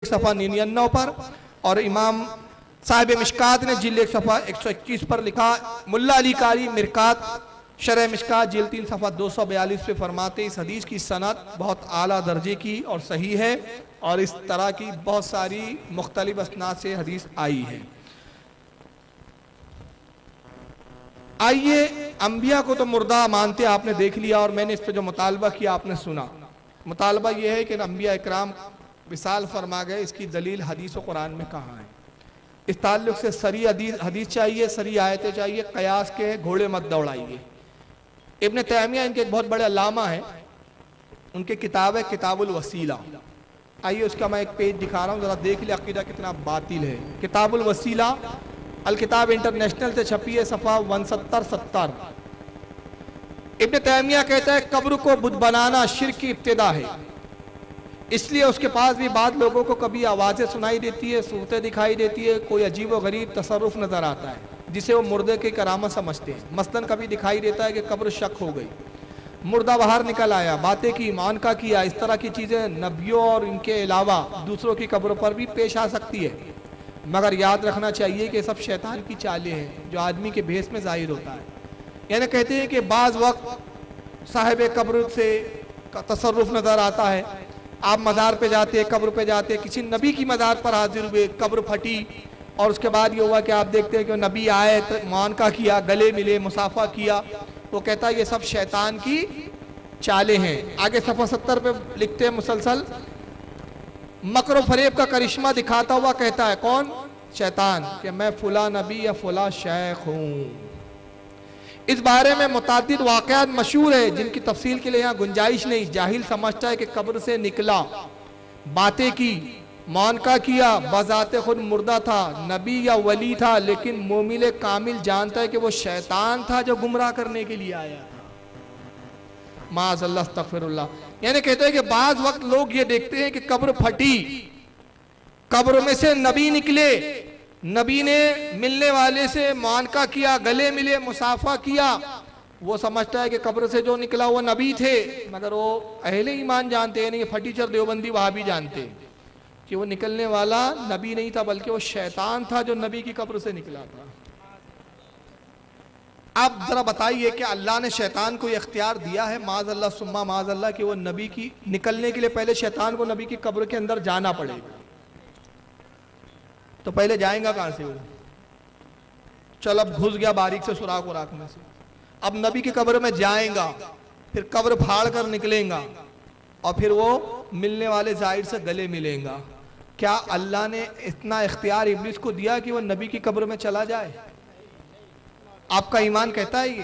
صفحہ 99 پر، اور امام صاحب مشکات نے جلد 1 صفحہ 121 پر لکھا، ملا علی قاری مرکات شرح مشکات جلد 3 صفحہ 242 پہ فرماتے اس حدیث کی سند بہت اعلیٰ درجے کی اور صحیح ہے، اور اس طرح کی بہت ساری مختلف اسناد سے حدیث آئی ہے۔ آئیے، انبیاء کو تو مردہ مانتے آپ نے دیکھ لیا، اور میں نے اس پہ جو مطالبہ کیا آپ نے سنا۔ مطالبہ یہ ہے کہ انبیاء اکرام وصال فرما گئے، اس کی دلیل حدیث و قرآن میں کہاں ہے؟ اس تعلق سے سری حدیث چاہیے، سری آیتیں چاہیے، قیاس کے گھوڑے مت دوڑائیے۔ ابن تیمیہ ان کے ایک بہت بڑے علامہ ہیں، ان کے کتاب ہے کتاب الوسیلہ۔ آئیے اس کا میں ایک پیج دکھا رہا ہوں، ذرا دیکھ لیں عقیدہ کتنا باطل ہے۔ کتاب الوسیلہ الکتاب انٹرنیشنل سے چھپی ہے، صفحہ 170-70۔ ابن تیمیہ کہتا ہے قبر کو بت بنانا شرک کی ابتدا ہے، اس لیے اس کے پاس بھی بعض لوگوں کو کبھی آوازیں سنائی دیتی ہے، صورتیں دکھائی دیتی ہے، کوئی عجیب و غریب تصرف نظر آتا ہے جسے وہ مردے کی کرامت سمجھتے ہیں۔ مثلاً کبھی دکھائی دیتا ہے کہ قبر شک ہو گئی، مردہ باہر نکل آیا، باتیں کی، معانقہ کیا، اس طرح کی چیزیں نبیوں اور ان کے علاوہ دوسروں کی قبروں پر بھی پیش آ سکتی ہے، مگر یاد رکھنا چاہیے کہ سب شیطان کی چالیں ہیں جو آدمی کے بھیس میں ظاہر ہوتا ہے۔ یعنی کہتے ہیں کہ بعض وقت صاحب قبر سے تصرف نظر آتا ہے، آپ مزار پہ جاتے، قبر پہ جاتے، کسی نبی کی مزار پر حاضر ہوئے، قبر پھٹی، اور اس کے بعد یہ ہوا کہ آپ دیکھتے ہیں کہ نبی آئے، معانقہ کیا، گلے ملے، مصافحہ کیا، وہ کہتا ہے یہ سب شیطان کی چالیں ہیں۔ آگے صفحہ 70 پہ لکھتے ہیں مسلسل، مکر و فریب کا کرشمہ دکھاتا ہوا کہتا ہے کون؟ شیطان، کہ میں فلاں نبی یا فلاں شیخ ہوں۔ اس بارے میں متعدد واقعات مشہور ہے جن کی تفصیل کے لیے یہاں گنجائش نہیں۔ جاہل سمجھتا ہے کہ قبر سے نکلا، باتیں کی، معانقہ کیا، بذات خود مردہ تھا، نبی یا ولی تھا، لیکن مومن کامل جانتا ہے کہ وہ شیطان تھا جو گمراہ کرنے کے لیے آیا تھا۔ معاذ اللہ، استغفر اللہ۔ یعنی کہتے ہیں کہ بعض وقت لوگ یہ دیکھتے ہیں کہ قبر پھٹی، قبر میں سے نبی نکلے، نبی نے ملنے والے سے معانقہ کیا، گلے ملے، مصافحہ کیا، وہ سمجھتا ہے کہ قبر سے جو نکلا وہ نبی تھے، مگر وہ اہل ایمان جانتے ہیں نہیں، پھٹیچر دیوبندی وہاں بھی جانتے ہیں کہ وہ نکلنے والا نبی نہیں تھا بلکہ وہ شیطان تھا جو نبی کی قبر سے نکلا تھا۔ اب ذرا بتائیے کہ اللہ نے شیطان کو یہ اختیار دیا ہے معاذ اللہ ثم معاذ اللہ کہ وہ نبی کی نکلنے کے لیے پہلے شیطان کو نبی کی قبر کے اندر جانا پڑے گا، تو پہلے جائیں گا کہاں سے وہ؟ چل اب گھس گیا باریک سے سوراخ وراخ میں سے، اب نبی کی قبر میں جائیں گا، پھر قبر پھاڑ کر نکلیں گا، اور پھر وہ ملنے والے زائر سے گلے ملیں گا۔ کیا اللہ نے اتنا اختیار ابلیس کو دیا کہ وہ نبی کی قبر میں چلا جائے؟ آپ کا ایمان کہتا ہے یہ؟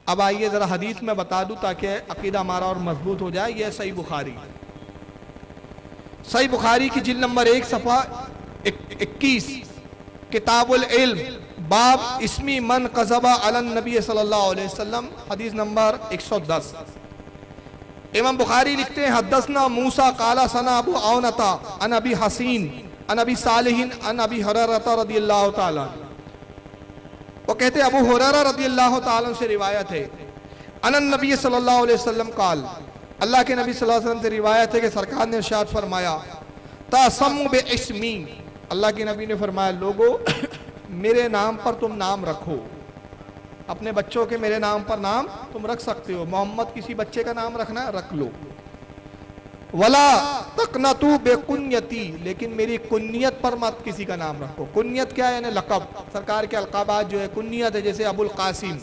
اب آئیے ذرا حدیث میں بتا دوں تاکہ عقیدہ ہمارا اور مضبوط ہو جائے۔ یہ صحیح بخاری، صحیح بخاری کی جلد نمبر 1 صفحہ 21، کتاب العلم، باب اسمی من قذب علی النبی صلی اللہ علیہ وسلم، حدیث نمبر 110۔ امام بخاری لکھتے ہیں حدثنا موسیٰ قال ثنا ابو عونتا عن ابی حسین عن ابی صالح عن ابی ہریرہ رضی اللہ تعالیٰ، وہ کہتے ہیں ابو ہریرہ رضی اللہ تعالیٰ سے روایت ہے، ان النبی صلی اللہ علیہ وسلم قال، اللہ کے نبی صلی اللہ علیہ وسلم سے روایت ہے کہ سرکار نے ارشاد فرمایا، تاسموا باسمی، اللہ کے نبی نے فرمایا لوگو میرے نام پر تم نام رکھو، اپنے بچوں کے میرے نام پر نام تم رکھ سکتے ہو، محمد کسی بچے کا نام رکھنا ہے رکھ لو، ولا تقنطوا بکنیتی، لیکن میری کنیت پر مت کسی کا نام رکھو۔ کنیت کیا ہے؟ یعنی لقب، سرکار کے القابات جو ہے کنیت ہے، جیسے ابو القاسم،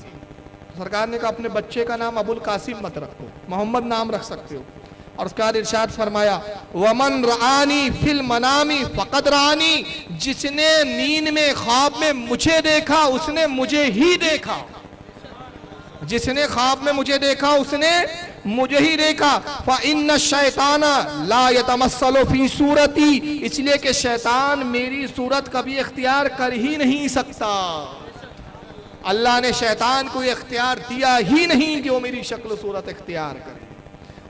سرکار نے کہا اپنے بچے کا نام ابو القاسم مت رکھو، محمد نام رکھ سکتے ہو۔ اور اس کے بعد ارشاد فرمایا وَمَنْ رَعَانِي فِي الْمَنَامِ فَقَدْ رَعَانِي، جس نے نیند میں خواب میں مجھے دیکھا اس نے مجھے ہی دیکھا، جس نے خواب میں مجھے دیکھا اس نے مجھے ہی دیکھا۔ فَإِنَّ الشَّيْطَانَ لَا يَتَمَثَّلُ فِي صُورَتِي، اس لیے کہ شیطان میری صورت کبھی اختیار کر ہی نہیں سکتا، اللہ نے شیطان کو اختیار دیا ہی نہیں کہ وہ میری شکل و صورت اختیار کرے۔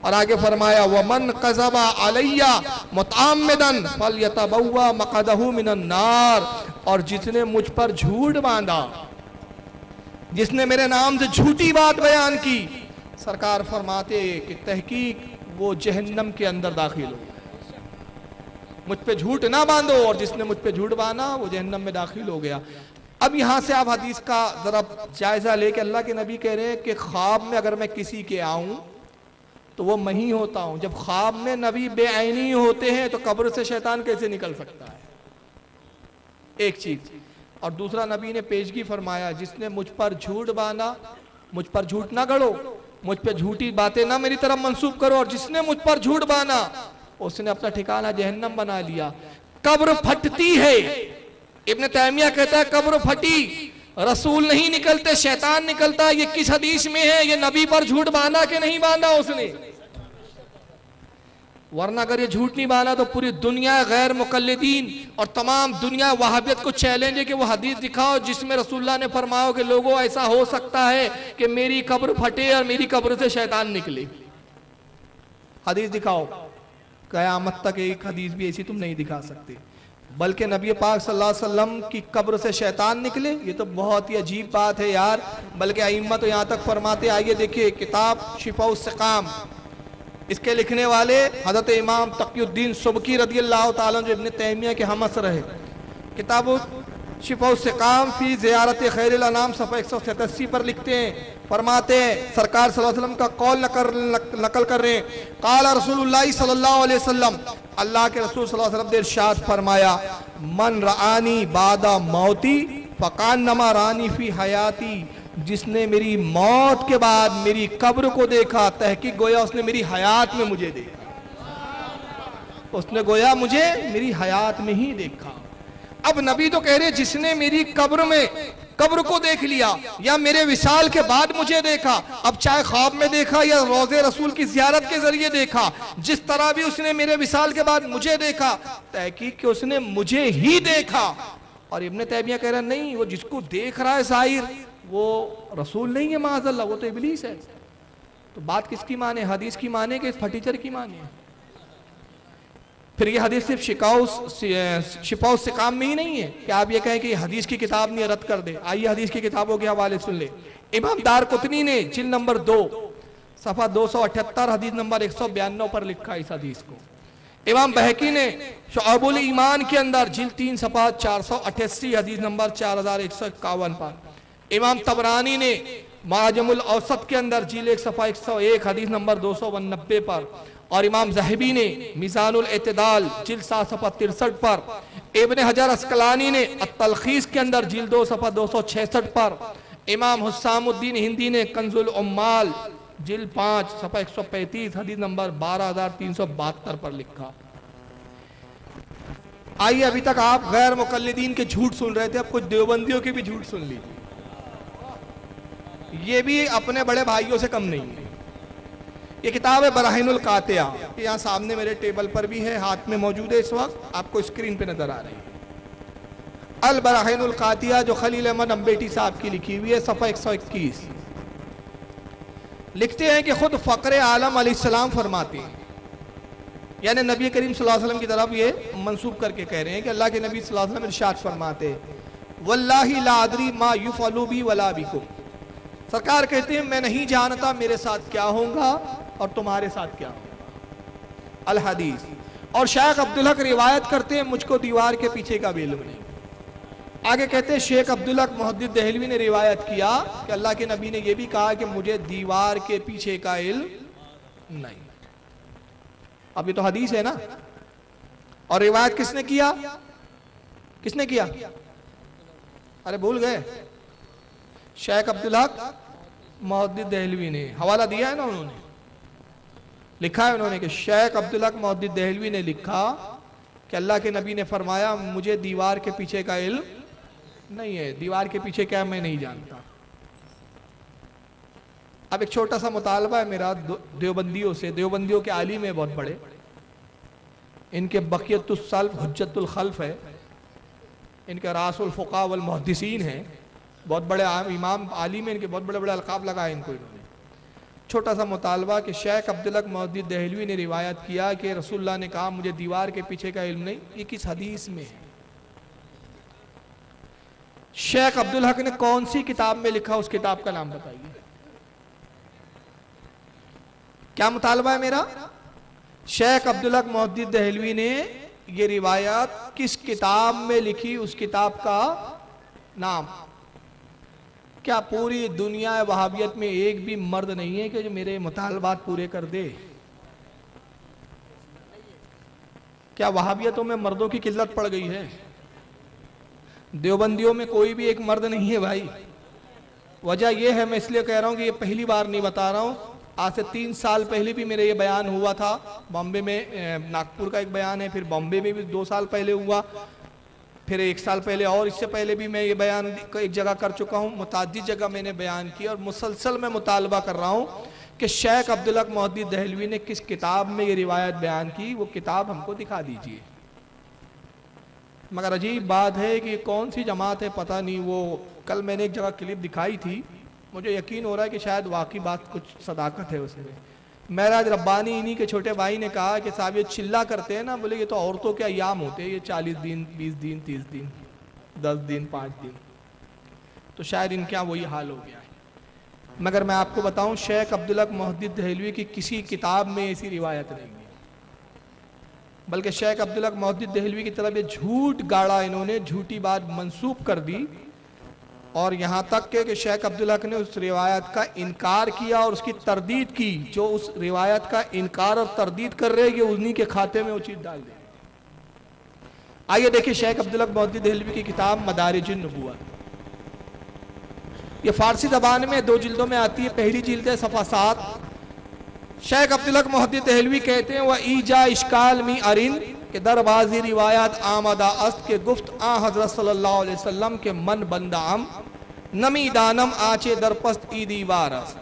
اور آگے فرمایا وَمَنْ قَذَبَ عَلَيَّ مُتَعَمِّدًا فَلْيَتَبَوَّأْ مَقْعَدَهُ مِنَ النَّارِ، اور جس نے مجھ پر جھوٹ باندھا، جس نے میرے نام سے جھوٹی بات بیان کی، سرکار فرماتے کہ تحقیق وہ جہنم کے اندر داخل ہو۔ مجھ پہ جھوٹ نہ باندھو، اور جس نے مجھ پہ جھوٹ باندھا وہ جہنم میں داخل ہو گیا۔ اب یہاں سے آپ حدیث کا ذرا جائزہ لے کہ اللہ کے نبی کہہ رہے ہیں کہ خواب میں اگر میں کسی کے آؤں تو وہ میں ہی ہوتا ہوں۔ جب خواب میں نبی بے عینی ہوتے ہیں تو قبر سے شیطان کیسے نکل سکتا ہے؟ ایک چیز۔ اور دوسرا نبی نے پیشگی فرمایا جس نے مجھ پر جھوٹ باندھا، مجھ پر جھوٹ نہ گڑو، مجھ پہ جھوٹی باتیں نہ میری طرف منسوب کرو، اور جس نے مجھ پر جھوٹ باندھا اس نے اپنا ٹھکانہ جہنم بنا لیا۔ قبر پھٹتی ہے، ابن تیمیہ کہتا ہے قبر پھٹی، رسول نہیں نکلتے شیطان نکلتا۔ یہ کس حدیث میں ہے؟ یہ نبی پر جھوٹ باندھا کہ نہیں باندھا اس نے؟ ورنہ اگر یہ جھوٹ نہیں باندھا تو پوری دنیا غیر مقلدین اور تمام دنیا وہابیت کو چیلنج ہے کہ وہ حدیث دکھاؤ جس میں رسول اللہ نے فرمایا کہ لوگوں ایسا ہو سکتا ہے کہ میری قبر پھٹے اور میری قبر سے شیطان نکلے۔ حدیث دکھاؤ۔ قیامت تک ایک حدیث بھی ایسی تم نہیں دکھا سکتے۔ بلکہ نبی پاک صلی اللہ علیہ وسلم کی قبر سے شیطان نکلے، یہ تو بہت ہی عجیب بات ہے یار۔ بلکہ ائمہ تو یہاں تک فرماتے، آئیے دیکھیے کتاب شفاء السقام، اس کے لکھنے والے حضرت امام تقی الدین سبکی رضی اللہ تعالیٰ جو ابن تیمیہ کے ہم عصر رہے، کتاب شفاء السقام فی زیارت خیر الانام صفحہ 187 پر لکھتے ہیں، فرماتے ہیں سرکار صلی اللہ علیہ وسلم کا قول نقل کر رہے ہیں، قال رسول اللہ صلی اللہ علیہ وسلم، اللہ کے رسول صلی اللہ علیہ وسلم نے ارشاد فرمایا، من رآنی بعد موتی فکانما رآنی فی حیاتی، جس نے میری موت کے بعد میری قبر کو دیکھا، تحقیق گویا اس نے میری حیات میں مجھے دیکھا، اس نے گویا مجھے میری حیات میں ہی دیکھا۔ اب نبی تو کہہ رہے جس نے میری قبر کو دیکھ لیا یا میرے وصال کے بعد مجھے دیکھا، اب چاہے خواب میں دیکھا یا روضے رسول کی زیارت کے ذریعے دیکھا، جس طرح بھی اس نے میرے وصال کے بعد مجھے دیکھا، تحقیق کہ اس نے مجھے ہی دیکھا۔ اور ابن تیمیہ کہہ رہا نہیں، وہ جس کو دیکھ رہا ہے ظاہر وہ رسول نہیں ہے معاذ اللہ، وہ تو ابلیس ہے۔ تو بات کس کی مانے؟ حدیث کی مانے کہ اس پھٹیچر کی مانے؟ پھر یہ حدیث صرف شفاء السقام میں ہی نہیں ہے کہ آپ یہ کہیں کہ یہ حدیث کی کتاب نہیں رد کر دے۔ آئیے حدیث کی کتابوں کے حوالے سن لے۔ امام دارقطنی نے جلد نمبر 2 صفحہ 278 حدیث نمبر 192 پر لکھا اس حدیث کو۔ امام بہقی نے شعب الایمان کے اندر جلد 3 صفحہ 488 حدیث نمبر 4151 پر۔ امام طبرانی نے معجم الاوسط کے اندر جلد 1 صفحہ 101 حدیث نمبر 290 پر، اور امام ذہبی نے میزان الاعتدال جلد 7 صفحہ 63 پر، ابن حجر اسقلانی نے التلخیص کے اندر جلد 2 صفحہ 266 پر، امام حسام الدین ہندی نے کنز العمال جلد 5 صفحہ 135 حدیث نمبر 12372 پر لکھا۔ آئیے ابھی تک آپ غیر مقلدین کے جھوٹ سن رہے تھے، اب کچھ دیوبندیوں کے بھی جھوٹ سن لیجیے، یہ بھی اپنے بڑے بھائیوں سے کم نہیں ہے۔ یہ کتاب ہے براہین القاطعہ، یہاں سامنے میرے ٹیبل پر بھی ہے، ہاتھ میں موجود ہے اس وقت، آپ کو اسکرین پہ نظر آ رہی ہے۔ البراہین القاطعہ جو خلیل احمد امبیٹی صاحب کی لکھی ہوئی ہے، صفحہ 121 لکھتے ہیں کہ خود فقر عالم علیہ السلام فرماتے ہیں، یعنی نبی کریم صلی اللہ علیہ وسلم کی طرف یہ منسوب کر کے کہہ رہے ہیں کہ اللہ کے نبی صلی اللہ علیہ وسلم ارشاد فرماتے ہیں، واللہ لا ادری ما یفعل بی ولا بکم، سرکار کہتے ہیں میں نہیں جانتا میرے ساتھ کیا ہوگا اور تمہارے ساتھ کیا ہوگا، الحدیث۔ اور شیخ عبدالحق روایت کرتے ہیں مجھ کو دیوار کے پیچھے کا بھی علم نہیں۔ آگے کہتے ہیں شیخ عبدالحق محدث دہلوی نے روایت کیا کہ اللہ کے نبی نے یہ بھی کہا کہ مجھے دیوار کے پیچھے کا علم نہیں۔ اب یہ تو حدیث ہے نا، اور روایت کس نے کیا؟ کس نے کیا؟ ارے بھول گئے، شیخ عبدالحق محدث دہلوی نے حوالہ دیا ہے نا، انہوں نے لکھا ہے، انہوں نے کہ شیخ عبدالحق محدث دہلوی نے لکھا کہ اللہ کے نبی نے فرمایا مجھے دیوار کے پیچھے کا علم نہیں ہے، دیوار کے پیچھے کیا میں نہیں جانتا۔ اب ایک چھوٹا سا مطالبہ ہے میرا دیوبندیوں سے، دیوبندیوں کے عالم ہیں بہت بڑے، ان کے بقیت السلف حجت الخلف ہے، ان کے راس الفقہ والمحدثین ہیں، بہت بڑے امام عالم ہیں، ان کے بہت بڑے بڑے القاب لگائے ان کو انہوں نے۔ چھوٹا سا مطالبہ کہ شیخ عبدالحق محدث دہلوی نے روایت کیا کہ رسول اللہ نے کہا مجھے دیوار کے پیچھے کا علم نہیں، یہ کس حدیث میں ہے؟ شیخ عبدالحق نے کون سی کتاب میں لکھا، اس کتاب کا نام بتائیے۔ کیا مطالبہ ہے میرا؟ شیخ عبدالحق محدث دہلوی نے یہ روایت کس کتاب میں لکھی، اس کتاب کا نام؟ کیا پوری دنیا وہابیت میں ایک بھی مرد نہیں ہے کہ جو میرے مطالبات پورے کر دے؟ کیا وہابیتوں میں مردوں کی قلت پڑ گئی ہے؟ دیوبندیوں میں کوئی بھی ایک مرد نہیں ہے بھائی۔ وجہ یہ ہے، میں اس لیے کہہ رہا ہوں کہ یہ پہلی بار نہیں بتا رہا ہوں، آج سے 3 سال پہلے بھی میرے یہ بیان ہوا تھا بامبے میں، ناگپور کا ایک بیان ہے، پھر بامبے میں بھی 2 سال پہلے ہوا، پھر 1 سال پہلے، اور اس سے پہلے بھی میں یہ بیان ایک جگہ کر چکا ہوں، متعدد جگہ میں نے بیان کی، اور مسلسل میں مطالبہ کر رہا ہوں کہ شیخ عبدالحق محدث دہلوی نے کس کتاب میں یہ روایت بیان کی، وہ کتاب ہم کو دکھا دیجئے۔ مگر عجیب بات ہے کہ کون سی جماعت ہے پتہ نہیں، وہ کل میں نے ایک جگہ کلپ دکھائی تھی، مجھے یقین ہو رہا ہے کہ شاید واقعی بات کچھ صداقت ہے اس میں۔ معراج ربانی انہی کے چھوٹے بھائی نے کہا کہ صاحب یہ چلہ کرتے ہیں نا، بولے یہ تو عورتوں کے ایام ہوتے ہیں، یہ 40 دن 20 دن 30 دن 10 دن 5 دن، تو شاید ان کا وہی حال ہو گیا ہے۔ مگر میں آپ کو بتاؤں، شیخ عبدالحق محدث دہلوی کی کسی کتاب میں ایسی روایت نہیں ہے، بلکہ شیخ عبدالحق محدث دہلوی کی طرف یہ جھوٹ گاڑا، انہوں نے جھوٹی بات منسوب کر دی، اور یہاں تک کہ شیخ عبدالحق نے اس روایت کا انکار کیا اور اس کی تردید کی۔ جو اس روایت کا انکار اور تردید کر رہے یہ انہی کے کھاتے میں وہ چیز ڈال دے۔ آئیے دیکھیں شیخ عبدالحق محدث دہلوی کی کتاب مدارج النبوت، یہ فارسی زبان میں 2 جلدوں میں آتی ہے، پہلی جلد ہے صفحہ 7۔ شیخ عبدالحق محدث دہلوی کہتے ہیں وَإِيجَا إِشْكَالْ مِنْ أَرِن کہ در بازی روایت آمدہ است کے گفت حضرت صلی اللہ علیہ وسلم کے من بندام نمی دانم آچے درپست ایدی وارس۔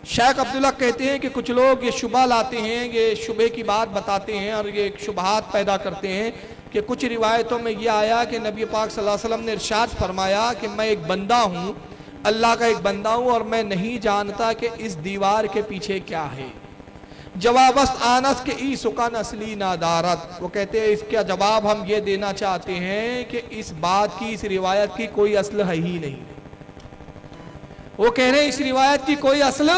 شیخ عبداللہ کہتے ہیں کہ کچھ لوگ یہ شبہ لاتے ہیں، یہ شبہ کی بات بتاتے ہیں اور یہ شبہات پیدا کرتے ہیں کہ کچھ روایتوں میں یہ آیا کہ نبی پاک صلی اللہ علیہ وسلم نے ارشاد فرمایا کہ میں ایک بندہ ہوں، اللہ کا ایک بندہ ہوں، اور میں نہیں جانتا کہ اس دیوار کے پیچھے کیا ہے۔ جواب است آنس کے ای سکن اصلی نادارت، وہ کہتے ہیں اس کا جواب ہم یہ دینا چاہتے ہیں کہ اس بات کی، اس روایت کی کوئی اصل ہے ہی نہیں۔ وہ کہہ رہے ہیں اس روایت کی کوئی اصل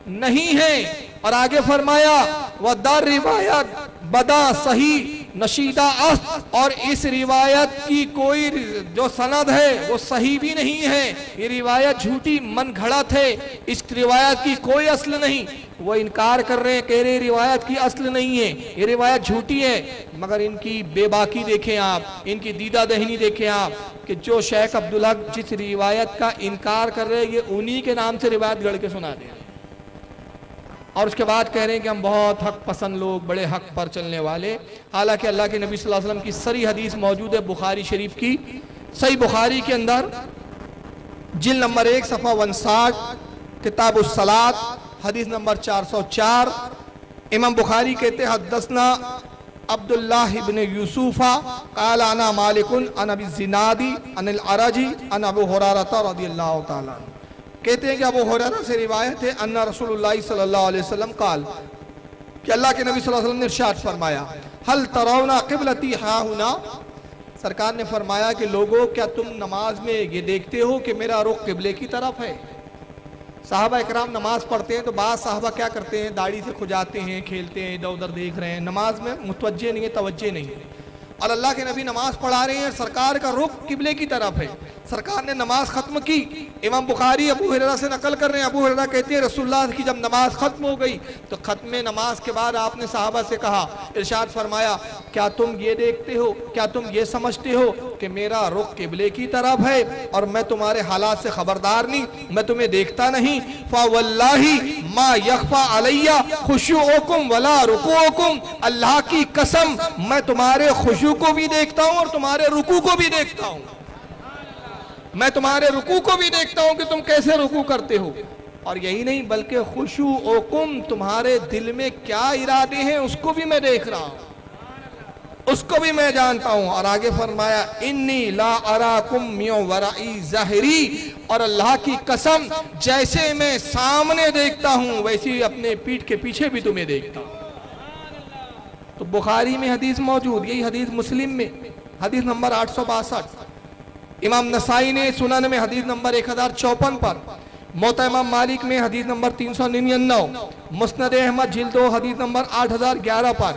نہیں ہے، اور آگے فرمایا وَدَر روایت بدا صحیح نشیدہ است، اور اس روایت کی کوئی جو سند ہے وہ صحیح بھی نہیں ہے، یہ روایت جھوٹی من گھڑت ہے، اس روایت کی کوئی اصل نہیں۔ وہ انکار کر رہے ہیں، کہہ رہے ہیں روایت کی اصل نہیں ہے، یہ روایت جھوٹی ہے، مگر ان کی بے باکی دیکھیں آپ، ان کی دیدہ دہنی دیکھیں آپ کہ جو شیخ عبدالحق جس روایت کا انکار کر رہے ہیں یہ انہی کے نام سے روایت گڑھ کے سنا دیں، اور اس کے بعد کہہ رہے ہیں کہ ہم بہت حق پسند لوگ، بڑے حق پر چلنے والے، حالانکہ اللہ کے نبی صلی اللہ علیہ وسلم کی صریح حدیث موجود ہے بخاری شریف کی، صحیح بخاری کے اندر جلد نمبر 1 صفحہ 59 کتاب الصلاۃ حدیث نمبر 404۔ امام بخاری کہتے ہیں حدثنا عبداللہ ابن یوسف قال انا مالک عن ابی الزنادی عن العرج عن ابو ہریرہ رضی اللہ تعالیٰ عنہ، کہتے ہیں کہ ابو ہریرہ سے روایت ہے ان رسول اللہ صلی اللہ علیہ وسلم قال کہ اللہ کے نبی صلی اللہ علیہ وسلم نے ارشاد فرمایا هل ترون قبلتی ہا ہنا، سرکار نے فرمایا کہ لوگوں کیا تم نماز میں یہ دیکھتے ہو کہ میرا رخ قبلے کی طرف ہے؟ صحابہ اکرام نماز پڑھتے ہیں تو بعض صحابہ کیا کرتے ہیں، داڑھی سے کھجاتے ہیں، کھیلتے ہیں، ادھر ادھر دیکھ رہے ہیں، نماز میں متوجہ نہیں ہے، توجہ نہیں ہے، اور اللہ کے نبی نماز پڑھا رہے ہیں، سرکار کا رخ قبلے کی طرف ہے، سرکار نے نماز ختم کی۔ امام بخاری ابو ہریرہ سے نقل کر رہے ہیں، ابو ہریرہ کہتے ہیں رسول اللہ کی جب نماز ختم ہو گئی تو ختم نماز کے بعد آپ نے صحابہ سے کہا، ارشاد فرمایا کیا تم یہ دیکھتے ہو، کیا تم یہ سمجھتے ہو کہ میرا رخ قبلے کی طرف ہے اور میں تمہارے حالات سے خبردار نہیں، میں تمہیں دیکھتا نہیں؟ فَوَاللَّهِ مَا يَخْفَى عَلَيَّ خُشُوعُكُمْ وَلَا رُكُوعُكُمْ، اللہ کی قسم میں تمہارے خشوع کو بھی دیکھتا ہوں اور تمہارے رکوع کو بھی دیکھتا ہوں، میں تمہارے رکوع کو بھی دیکھتا ہوں کہ تم کیسے رکوع کرتے ہو، اور یہی نہیں بلکہ خشوعکم تمہارے دل میں کیا ارادے ہیں اس کو بھی میں دیکھ رہا ہوں، اس کو بھی میں جانتا ہوں۔ اور آگے فرمایا انی لا اراکم من ورائی ظاہری، اور اللہ کی قسم جیسے میں سامنے دیکھتا ہوں ویسی اپنے پیٹھ کے پیچھے بھی تمہیں دیکھتا ہوں۔ تو بخاری میں حدیث موجود، یہی حدیث مسلم میں حدیث نمبر 862، امام نسائی نے سنن میں حدیث نمبر 1054 پر، موطا امام مالک میں حدیث نمبر 399، مسند احمد جلد 2 حدیث نمبر 8011 پر،